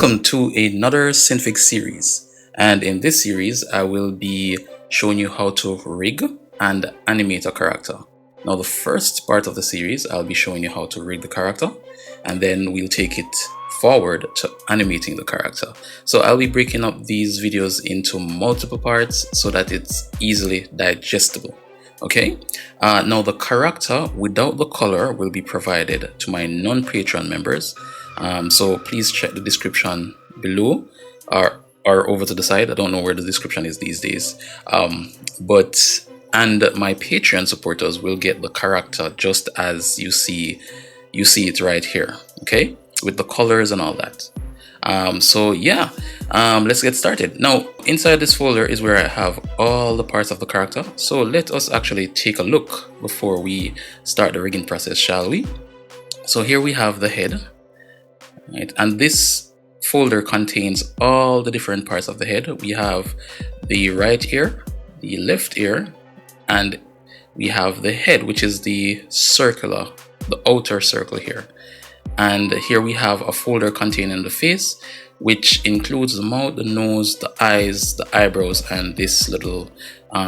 Welcome to another Synfig series, and in this series I will be showing you how to rig and animate a character. Now the first part of the series I'll be showing you how to rig the character, and then we'll take it forward to animating the character. So I'll be breaking up these videos into multiple parts so that it's easily digestible. Okay, now the character without the color will be provided to my non-Patreon members. So please check the description below or over to the side. I don't know where the description is these days. And my Patreon supporters will get the character just as you see it right here. Okay, with the colors and all that. Let's get started. Now, inside this folder is where I have all the parts of the character. So let us actually take a look before we start the rigging process, shall we? So here we have the head, right? And this folder contains all the different parts of the head. We have the right ear, the left ear, and we have the head, which is the outer circle here. And here we have a folder containing the face, which includes the mouth, the nose, the eyes, the eyebrows, and this little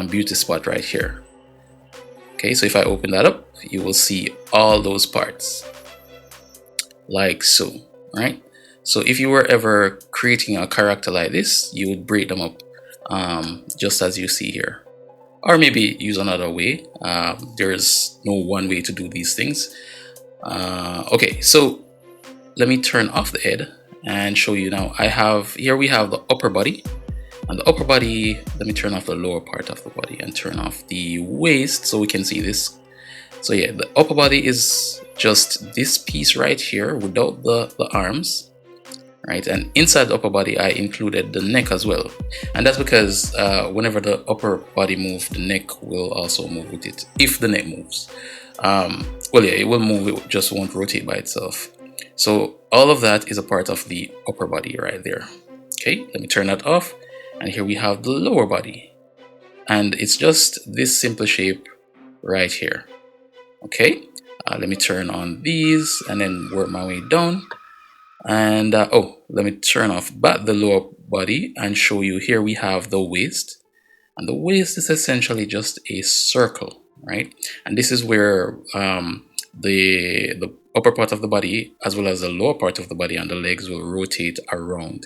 beauty spot right here. Okay, so if I open that up, you will see all those parts like so, right? So if you were ever creating a character like this, you would break them up just as you see here, or maybe use another way. There's no one way to do these things. Okay, so let me turn off the head and show you now. Here we have the upper body, and the upper body, let me turn off the lower part of the body and turn off the waist so we can see this. So yeah, the upper body is just this piece right here without the arms, right? And inside the upper body I included the neck as well, and that's because whenever the upper body moves, the neck will also move with it. If the neck moves, it will move, it just won't rotate by itself. So all of that is a part of the upper body right there. Okay, let me turn that off, and here we have the lower body, and it's just this simple shape right here. Okay, let me turn on these and then work my way down. And let me turn off back the lower body and show you. Here we have the waist, and the waist is essentially just a circle, right? And this is where the upper part of the body as well as the lower part of the body and the legs will rotate around.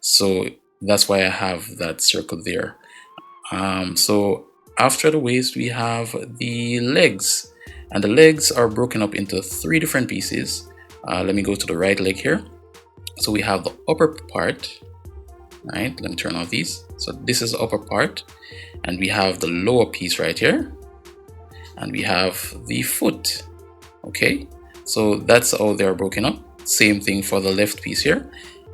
So that's why I have that circle there. So after the waist we have the legs, and the legs are broken up into 3 different pieces. Let me go to the right leg here. So we have the upper part, right? Let me turn off these. So this is the upper part, and we have the lower piece right here, and we have the foot. Okay, so that's how they're broken up. Same thing for the left piece here,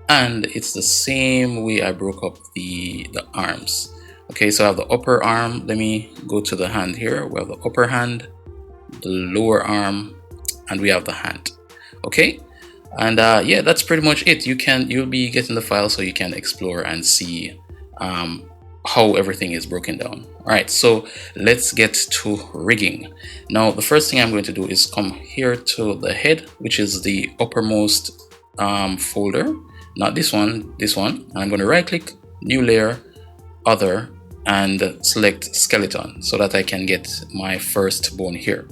and it's the same way I broke up the arms. Okay, so I have the upper arm. Let me go to the hand here. We have the upper hand, the lower arm, and we have the hand. Okay, and yeah, that's pretty much it. You'll be getting the file so you can explore and see how everything is broken down. All right, so let's get to rigging. Now the first thing I'm going to do is come here to the head, which is the uppermost folder, not this one, and I'm going to right click, new layer, other, and select skeleton so that I can get my first bone here.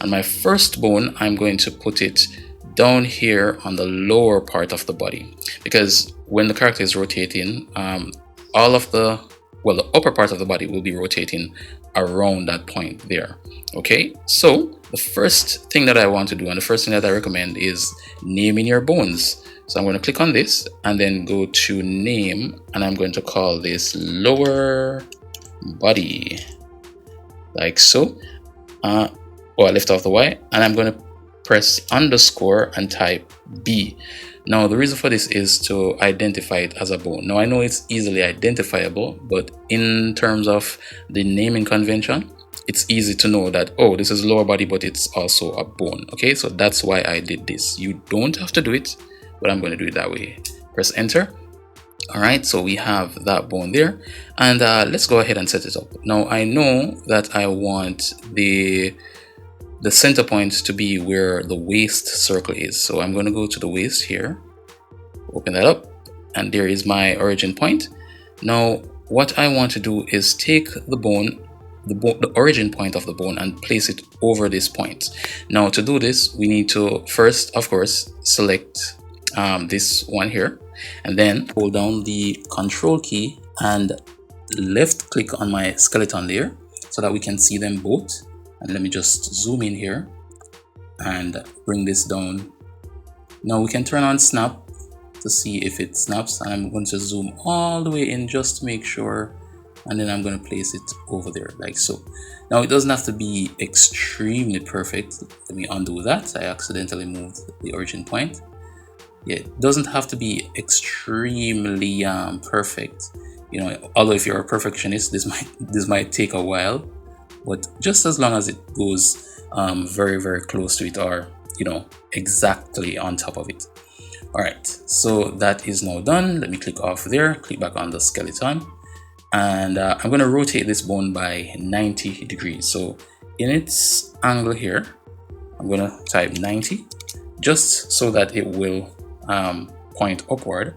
And my first bone, I'm going to put it down here on the lower part of the body, because when the character is rotating, the upper part of the body will be rotating around that point there. Okay, so the first thing that I want to do, and the first thing that I recommend, is naming your bones. So I'm going to click on this and then go to name, and I'm going to call this lower body, like so. I left off the Y, and I'm going to press underscore and type B. Now the reason for this is to identify it as a bone. Now I know it's easily identifiable, but in terms of the naming convention, it's easy to know that, oh, this is lower body, but it's also a bone. Okay, so that's why I did this. You don't have to do it, but I'm going to do it that way. Press enter. All right, so we have that bone there, and let's go ahead and set it up. Now I know that I want the center point to be where the waist circle is, so I'm going to go to the waist here, open that up, and there is my origin point. Now what I want to do is take the bone, the origin point of the bone, and place it over this point. Now to do this, we need to first, of course, select this one here, and then hold down the control key and left click on my skeleton layer so that we can see them both. And let me just zoom in here and bring this down. Now we can turn on snap to see if it snaps, and I'm going to zoom all the way in just to make sure, and then I'm going to place it over there like so. Now it doesn't have to be extremely perfect. Let me undo that. I accidentally moved the origin point. Yeah, it doesn't have to be extremely perfect, you know, although if you're a perfectionist, this might take a while, but just as long as it goes very close to it, or you know, exactly on top of it. All right, so that is now done. Let me click off there, click back on the skeleton, and I'm going to rotate this bone by 90 degrees. So in its angle here, I'm going to type 90 just so that it will point upward.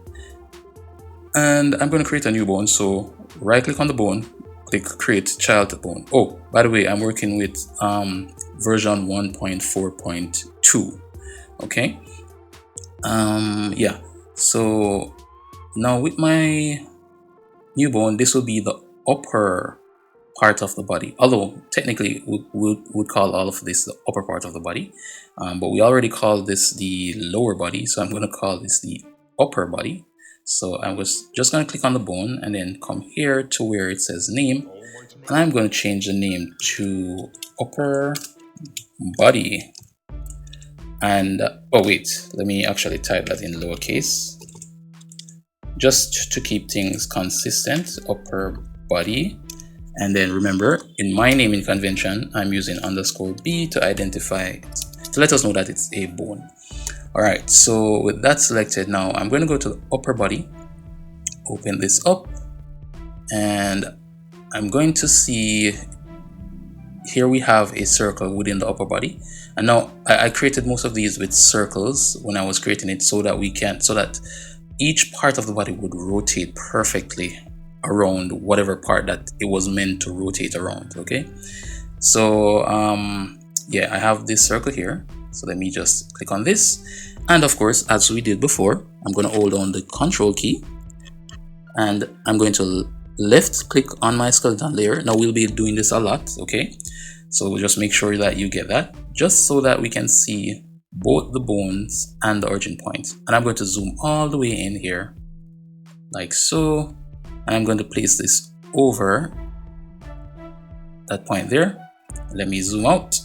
And I'm going to create a new bone. So right click on the bone, click create child bone. Oh, by the way, I'm working with version 1.4.2. okay. Yeah, so now with my new bone, this will be the upper part of the body, although technically would call all of this the upper part of the body, but we already called this the lower body, so I'm going to call this the upper body. So I was just going to click on the bone and then come here to where it says name, and I'm going to change the name to upper body. And oh wait, let me actually type that in lowercase just to keep things consistent. Upper body. And then remember, in my naming convention, I'm using _b to identify, to let us know that it's a bone. All right, so with that selected, now I'm going to go to the upper body, open this up, and I'm going to see here we have a circle within the upper body. And now I created most of these with circles when I was creating it, so that each part of the body would rotate perfectly around whatever part that it was meant to rotate around. Okay, so yeah, I have this circle here, so let me just click on this, and of course, as we did before, I'm going to hold on the control key and I'm going to left click on my skeleton layer. Now we'll be doing this a lot, okay, so just make sure that you get that, just so that we can see both the bones and the origin point. And I'm going to zoom all the way in here like so, and I'm going to place this over that point there. Let me zoom out.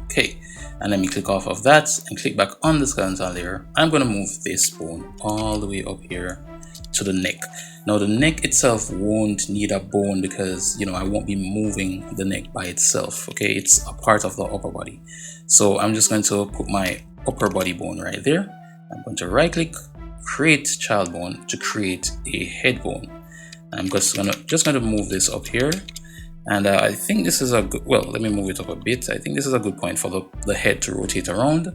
Okay, and let me click off of that and click back on the skeleton layer. I'm going to move this bone all the way up here to the neck. Now the neck itself won't need a bone because, you know, I won't be moving the neck by itself. Okay, it's a part of the upper body. So I'm just going to put my upper body bone right there. I'm going to right click, create child bone to create a head bone. I'm just going to move this up here, and I think this is a good, well, let me move it up a bit. I think this is a good point for the head to rotate around,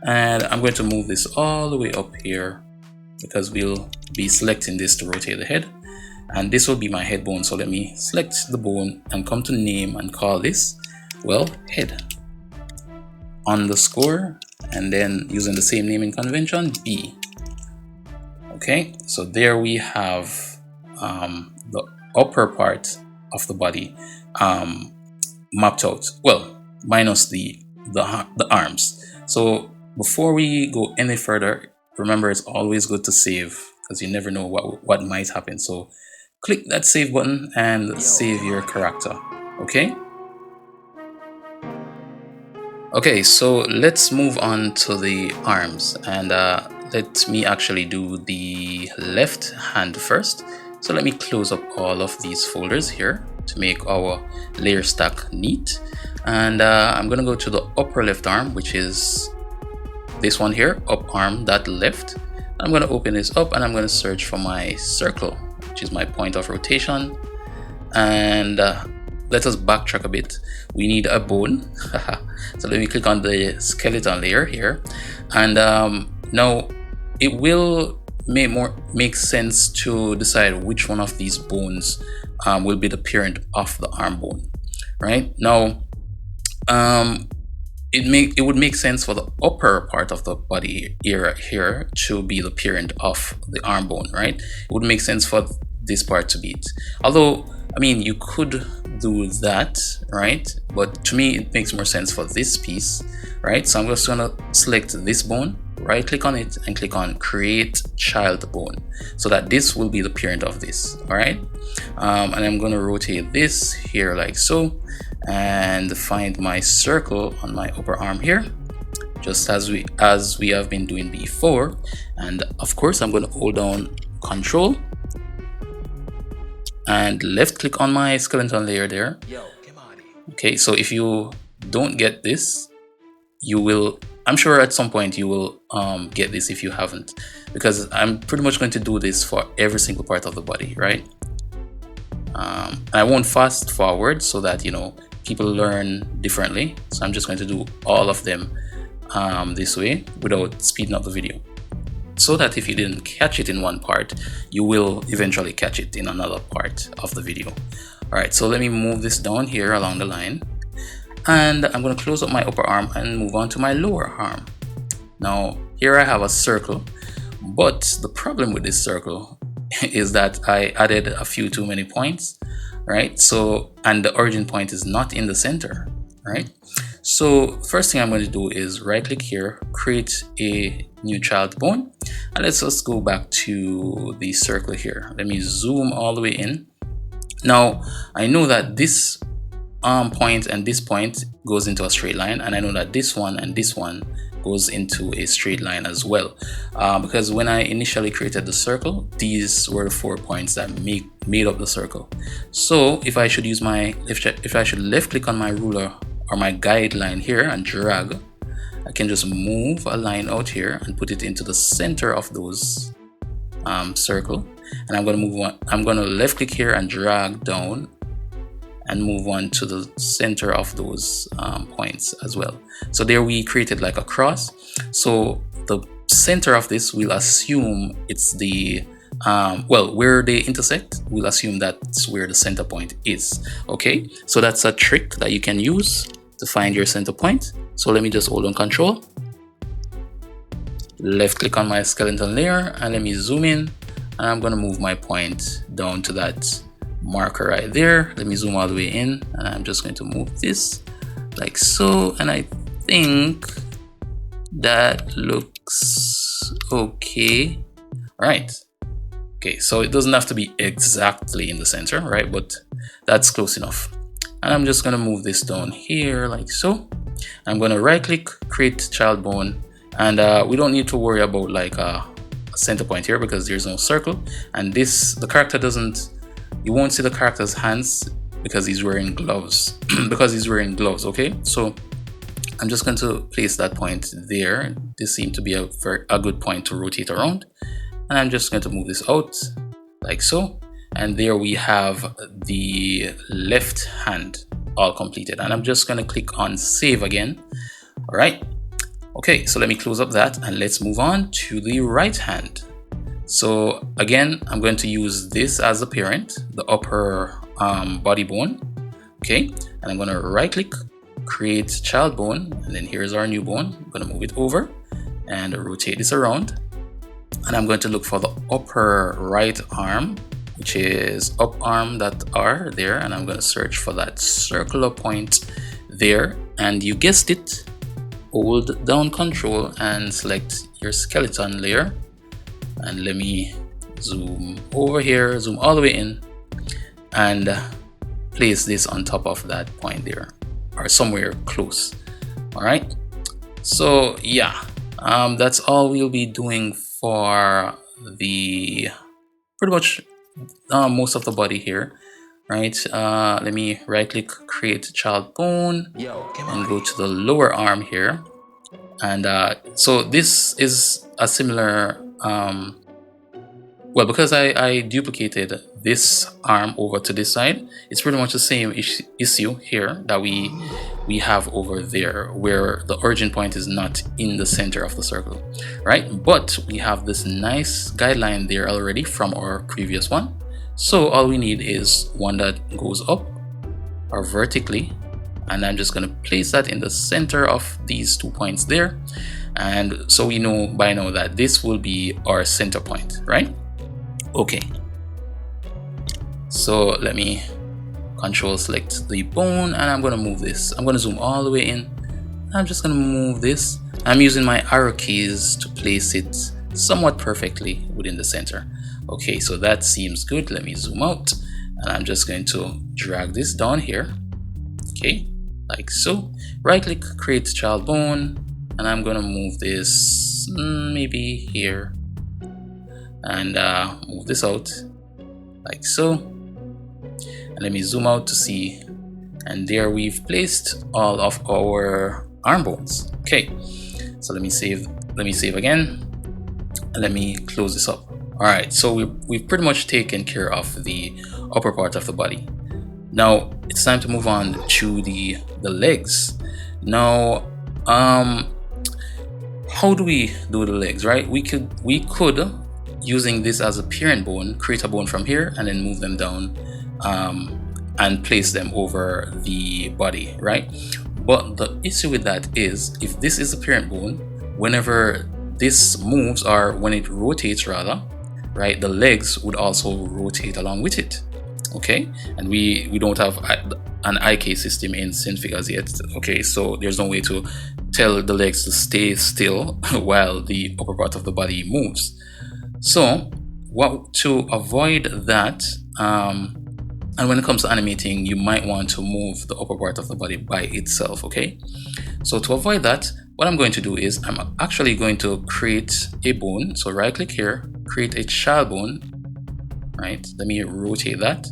and I'm going to move this all the way up here because we'll be selecting this to rotate the head, and this will be my head bone. So let me select the bone and come to name and call this, well, head underscore, and then using the same naming convention, B. Okay, so there we have the upper part of the body mapped out, well, minus the arms. So before we go any further, remember, it's always good to save because you never know what might happen. So click that save button and save your character. Okay. Okay, so let's move on to the arms, and let me actually do the left hand first. So let me close up all of these folders here to make our layer stack neat. And I'm gonna go to the upper left arm, which is this one here, up arm that left. I'm gonna open this up and I'm gonna search for my circle, which is my point of rotation. And let us backtrack a bit. We need a bone. So let me click on the skeleton layer here, and now it will makes sense to decide which one of these bones will be the parent of the arm bone. Right now, it would make sense for the upper part of the body here to be the parent of the arm bone, right? It would make sense for this part to be it. Although, I mean, you could do that, right? But to me, it makes more sense for this piece, right? So I'm just gonna select this bone, right click on it and click on create child bone, so that this will be the parent of this. All right, and I'm going to rotate this here like so, and find my circle on my upper arm here, just as we have been doing before. And of course, I'm going to hold down Control and left click on my skeleton layer there. Okay, so if you don't get this, you will, I'm sure at some point you will get this if you haven't, because I'm pretty much going to do this for every single part of the body, right? I won't fast forward so that, you know, people learn differently. So I'm just going to do all of them this way without speeding up the video, so that if you didn't catch it in one part, you will eventually catch it in another part of the video. All right, so let me move this down here along the line. And I'm going to close up my upper arm and move on to my lower arm. Now, here I have a circle, but the problem with this circle is that I added a few too many points, right? So, and the origin point is not in the center, right? So first thing I'm going to do is right click here, create a new child bone, and let's just go back to the circle here. Let me zoom all the way in. Now, I know that this point and this point goes into a straight line, and I know that this one and this one goes into a straight line as well, because when I initially created the circle, these were the 4 points that made up the circle. So if I should use my if I should left click on my ruler or my guideline here and drag, I can just move a line out here and put it into the center of those circle, and I'm going to move on. I'm going to left click here and drag down and move on to the center of those points as well. So there we created like a cross. So the center of this, we'll assume it's the well, where they intersect, we'll assume that's where the center point is. Okay, so that's a trick that you can use to find your center point. So let me just hold on Control, left click on my skeleton layer, and let me zoom in, and I'm going to move my point down to that marker right there. Let me zoom all the way in, and I'm just going to move this like so, and I think that looks okay. Right, okay, so it doesn't have to be exactly in the center, right, but that's close enough. And I'm just going to move this down here like so. I'm going to right click, create child bone, and we don't need to worry about like a center point here because there's no circle, and this, the character doesn't, you won't see the character's hands because he's wearing gloves because he's wearing gloves. Okay, so I'm just going to place that point there. This seemed to be a good point to rotate around, and I'm just going to move this out like so, and there we have the left hand all completed, and I'm just going to click on save again. All right, okay, so let me close up that, and let's move on to the right hand. So again, I'm going to use this as the parent, the upper body bone. Okay, and I'm going to right click, create child bone, and then here's our new bone. I'm going to move it over and rotate this around, and I'm going to look for the upper right arm, which is up arm.r there, and I'm going to search for that circular point there, and you guessed it, hold down Control and select your skeleton layer. And let me zoom over here, zoom all the way in, and place this on top of that point there, or somewhere close. All right, so yeah, that's all we'll be doing for the pretty much most of the body here, right? Let me right click, create child bone, and go to the lower arm here. And so this is a similar well, because I duplicated this arm over to this side, it's pretty much the same issue here that we we have over there, where the origin point is not in the center of the circle, right? But we have this nice guideline there already from our previous one. So all we need is one that goes up or vertically, and I'm just going to place that in the center of these 2 points there. And so we know by now that this will be our center point, right? Okay, so let me control select the bone, and I'm going to move this. I'm going to zoom all the way in. I'm just going to move this. I'm using my arrow keys to place it somewhat perfectly within the center. Okay, so that seems good. Let me zoom out, and I'm just going to drag this down here. Okay, like so. Right click, create child bone, and I'm going to move this maybe here, and move this out like so. And let me zoom out to see, and there we've placed all of our arm bones. Okay, so let me save again, and let me close this up. All right, so we've pretty much taken care of the upper part of the body. Now it's time to move on to the legs. Now how do we do the legs, right? We could using this as a parent bone, create a bone from here and then move them down and place them over the body, right? But the issue with that is, if this is a parent bone, whenever this moves, or when it rotates rather, right, the legs would also rotate along with it. Okay, and we don't have an IK system in Synfig as yet. Okay, so there's no way to tell the legs to stay still while the upper part of the body moves. So to avoid that, and when it comes to animating, you might want to move the upper part of the body by itself. Okay, so to avoid that, what I'm going to do is I'm actually going to create a bone. So right click here, create a child bone, right? Let me rotate that.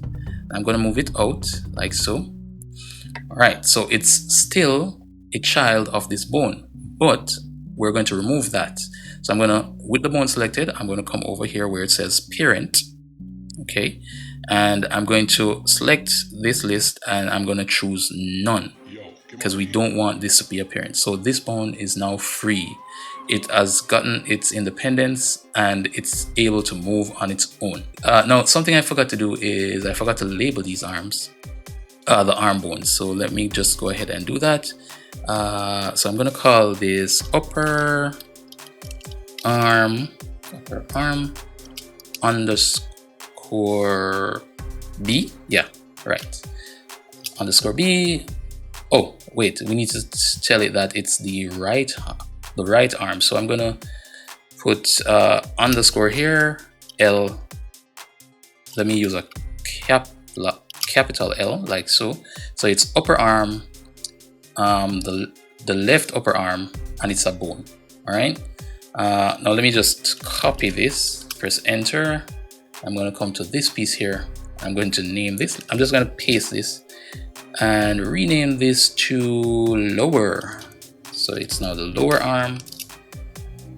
I'm going to move it out like so. All right, so it's still a child of this bone, but we're going to remove that. So I'm going to, with the bone selected, I'm going to come over here where it says parent. Okay, and I'm going to select this list, and I'm going to choose none, because we don't want this to be a parent. So this bone is now free. It has gotten its independence and it's able to move on its own. Now, something I forgot to do is I forgot to label these arms, the arm bones. So let me just go ahead and do that. So I'm going to call this upper arm underscore B. Yeah, right. Underscore B. Oh, wait, we need to tell it that it's the right arm. So I'm gonna put underscore here, L. Let me use a capital L, like so. So it's upper arm, the left upper arm, and it's a bone. All right. Now let me just copy this. Press enter. I'm gonna come to this piece here. I'm going to name this. I'm just gonna paste this and rename this to lower. So it's now the lower arm,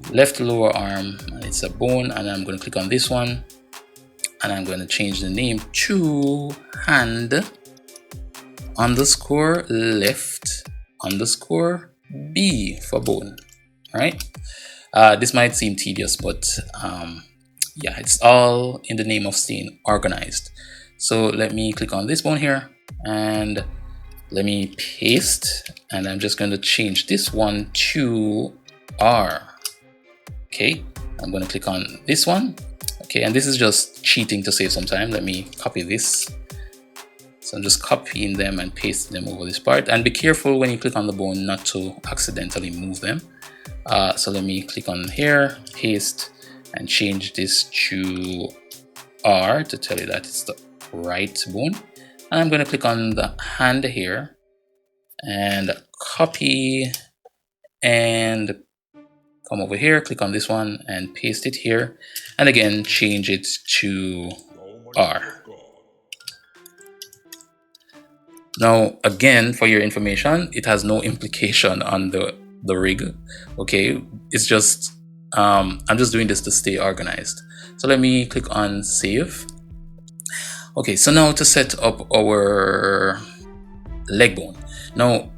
left lower arm, and it's a bone. And I'm going to click on this one, and I'm going to change the name to hand underscore left underscore B for bone. All right. This might seem tedious, but yeah, it's all in the name of staying organized. So let me click on this bone here, and let me paste, and I'm just going to change this one to R. Okay, I'm going to click on this one. Okay, and this is just cheating to save some time. Let me copy this. So I'm just copying them and pasting them over this part, and be careful when you click on the bone not to accidentally move them. So let me click on here, paste, and change this to R to tell you that it's the right bone. And I'm going to click on the hand here and copy, and come over here, click on this one and paste it here, and again change it to R. Now again, for your information, it has no implication on the rig. Okay, it's just I'm just doing this to stay organized. So let me click on save. Okay, so now to set up our leg bone. Now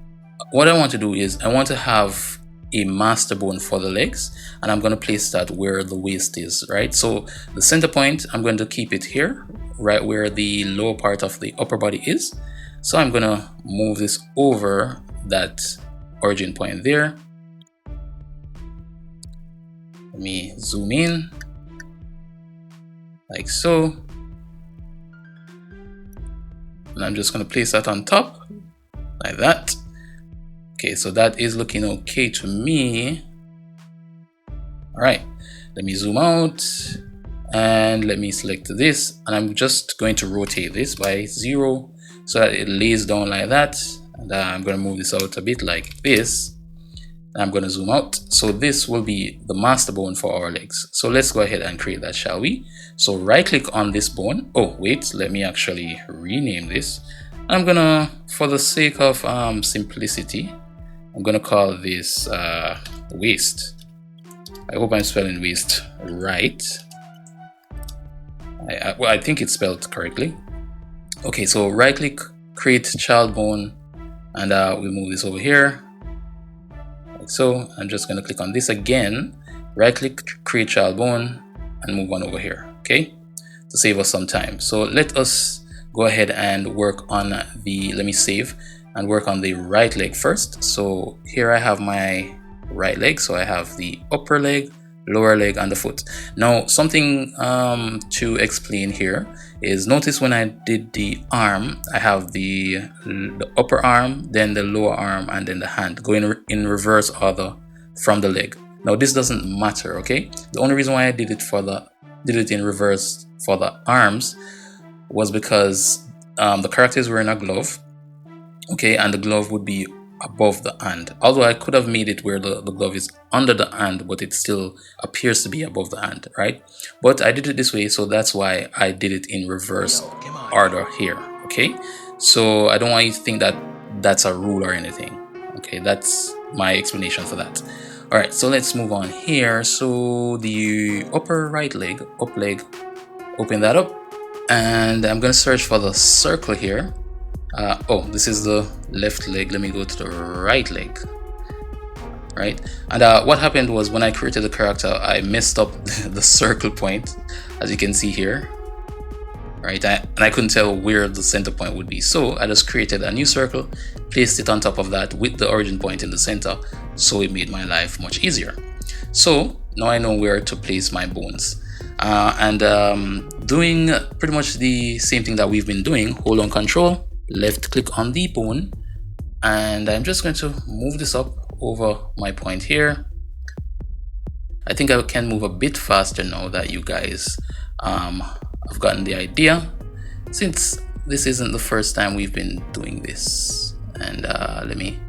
what I want to do is I want to have a master bone for the legs, and I'm going to place that where the waist is, right? So the center point, I'm going to keep it here, right where the lower part of the upper body is. So I'm going to move this over that origin point there. Let me zoom in like so, and I'm just going to place that on top like that. Okay, so that is looking okay to me. All right, let me zoom out and let me select this, and I'm just going to rotate this by 0 so that it lays down like that. And I'm going to move this out a bit like this. I'm going to zoom out. So this will be the master bone for our legs. So let's go ahead and create that, shall we? So right click on this bone. Oh wait, let me actually rename this. I'm gonna, for the sake of simplicity, I'm gonna call this waist. I hope I'm spelling waist right. Well, I think it's spelled correctly. Okay, so right click, create child bone, and we'll move this over here. So I'm just going to click on this again, right click, create child bone, and move on over here, okay, to save us some time. So let us go ahead and work on the, let me save and work on the right leg first. So here I have my right leg, so I have the upper leg, lower leg, and the foot. Now something to explain here is, notice when I did the arm, I have the upper arm, then the lower arm, and then the hand going in reverse order from the leg. Now this doesn't matter, okay? The only reason why I did it in reverse for the arms was because the character is wearing a glove, okay, and the glove would be above the hand. Although I could have made it where the glove is under the hand, but it still appears to be above the hand, right? But I did it this way, so that's why I did it in reverse order here, okay? So I don't want you to think that that's a rule or anything, okay? That's my explanation for that. All right, so let's move on here. So the upper right leg, up leg, open that up, and I'm gonna search for the circle here. Oh, this is the left leg. Let me go to the right leg, right? And what happened was, when I created the character, I messed up the circle point, as you can see here, right? And I couldn't tell where the center point would be, so I just created a new circle, placed it on top of that with the origin point in the center, so it made my life much easier. So now I know where to place my bones. Doing pretty much the same thing that we've been doing. Hold on Control, left click on the bone, and I'm just going to move this up over my point here. I think I can move a bit faster now that you guys have gotten the idea, since this isn't the first time we've been doing this. And let me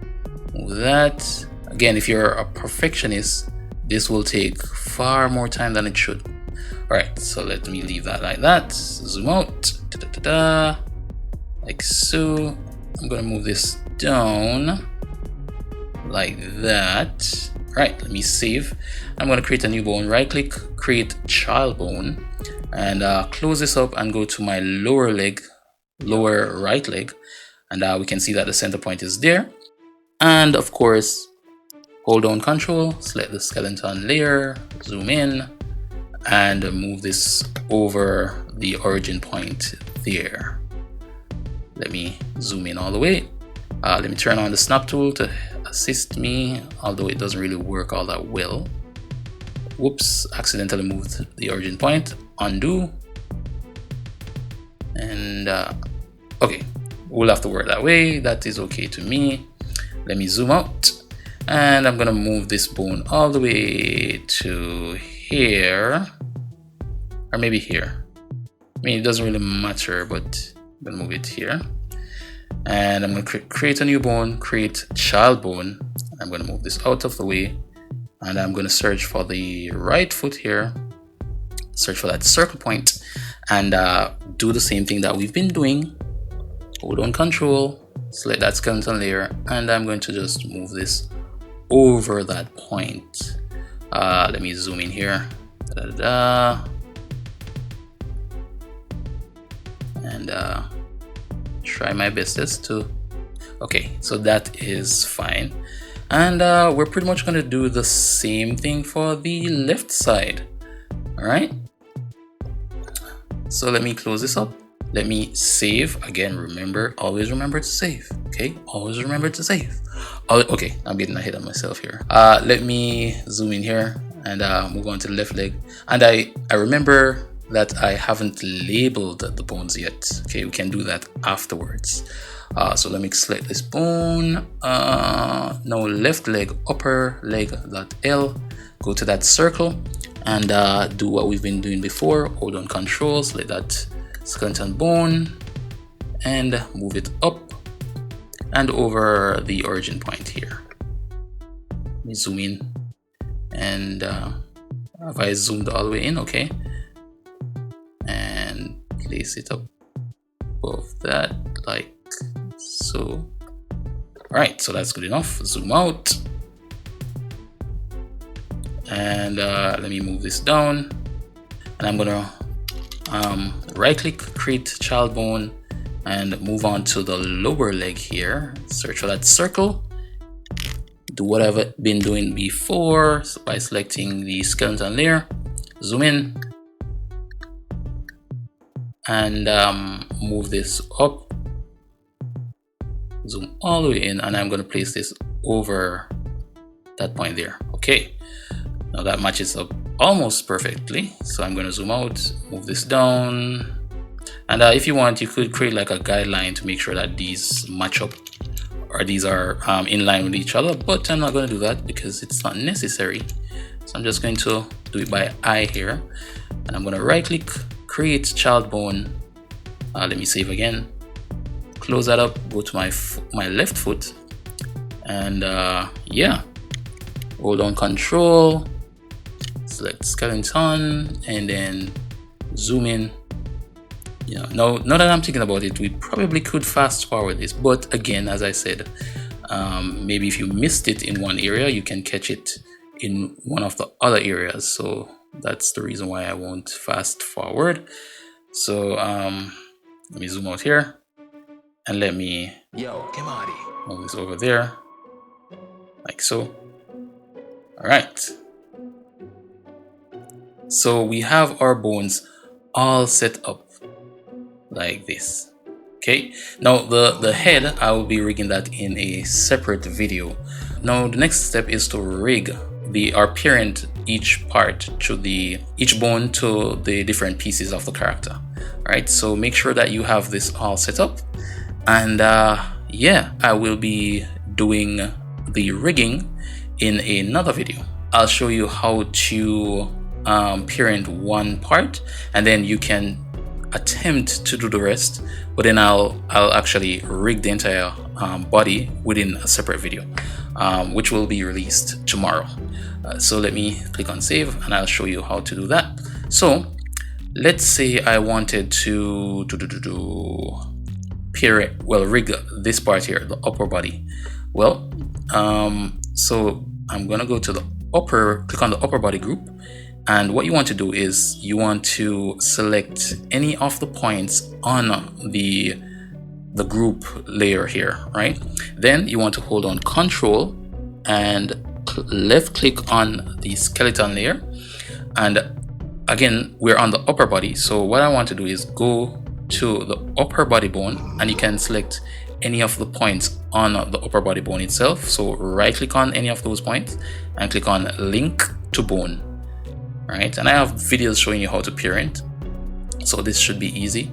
move that. Again, if you're a perfectionist, this will take far more time than it should. All right, so let me leave that like that. Zoom out, like so. I'm gonna move this down like that. All right, let me save. I'm gonna create a new bone. Right click, create child bone, and close this up and go to my lower leg, lower right leg, and we can see that the center point is there. And of course, hold down Control, select the skeleton layer, zoom in, and move this over the origin point there. Let me zoom in all the way. Let me turn on the snap tool to assist me, although it doesn't really work all that well. Whoops, accidentally moved the origin point. Undo. And okay, we'll have to work that way. That is okay to me. Let me zoom out, and I'm gonna move this bone all the way to here, or maybe here. I mean, it doesn't really matter, but I'm gonna move it here, and I'm gonna create a new bone, create child bone. I'm gonna move this out of the way, and I'm gonna search for the right foot here, search for that circle point, and do the same thing that we've been doing. Hold on Control, select that skeleton layer, and I'm going to just move this over that point. Let me zoom in here. And try my bestest to Okay, so that is fine. And we're pretty much going to do the same thing for the left side. All right. So let me close this up. Let me save. Again, remember, always remember to save. Okay, always remember to save. Okay, I'm getting ahead of myself here. Let me zoom in here and move on to the left leg. And I remember that I haven't labeled the bones yet. Okay, we can do that afterwards. So let me select this bone. Now left leg, upper leg, that L. Go to that circle and do what we've been doing before. Hold on Control, select that skeleton bone and move it up and over the origin point here. Let me zoom in and have I zoomed all the way in? Okay, and place it up above that like so. All right, so that's good enough. Zoom out and let me move this down, and I'm gonna right click, create child bone, and move on to the lower leg here. Search for that circle, do what I've been doing before by selecting the skeleton layer, zoom in and move this up, zoom all the way in, and I'm going to place this over that point there. Okay, now that matches up almost perfectly, so I'm going to zoom out, move this down, and if you want, you could create like a guideline to make sure that these match up or these are in line with each other, but I'm not going to do that because it's not necessary. So I'm just going to do it by eye here, and I'm going to right click, create child bone. Let me save again, close that up, go to my left foot, and yeah, hold on Control, select skeleton, and then zoom in. Yeah, now that I'm thinking about it, we probably could fast forward this, but again, as I said, maybe if you missed it in one area, you can catch it in one of the other areas. So that's the reason why I won't fast forward. So let me zoom out here and let me move this over there like so. All right, so we have our bones all set up like this. Okay, now the head, I will be rigging that in a separate video. Now the next step is to rig or parent each bone to the different pieces of the character. All right, so make sure that you have this all set up, and yeah, I will be doing the rigging in another video. I'll show you how to parent one part, and then you can attempt to do the rest, but then I'll actually rig the entire body within a separate video, which will be released tomorrow. So let me click on save and I'll show you how to do that. So let's say I wanted to rig this part here, the upper body. Well, so I'm gonna go to click on the upper body group, and what you want to do is you want to select any of the points on the group layer here, right? Then you want to hold on Control and left click on the skeleton layer, and again we're on the upper body, so what I want to do is go to the upper body bone, and you can select any of the points on the upper body bone itself. So right click on any of those points and click on link to bone. Right, and I have videos showing you how to parent, so this should be easy.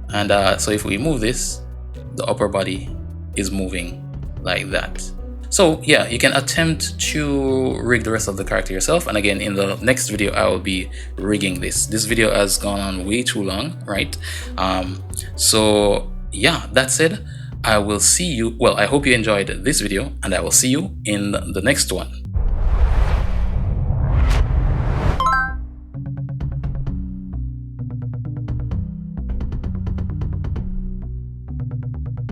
And so if we move this, the upper body is moving like that. So yeah, you can attempt to rig the rest of the character yourself, and again in the next video I will be rigging this. This video has gone on way too long, right? So yeah, that said, I will see you, well, I hope you enjoyed this video, and I will see you in the next one.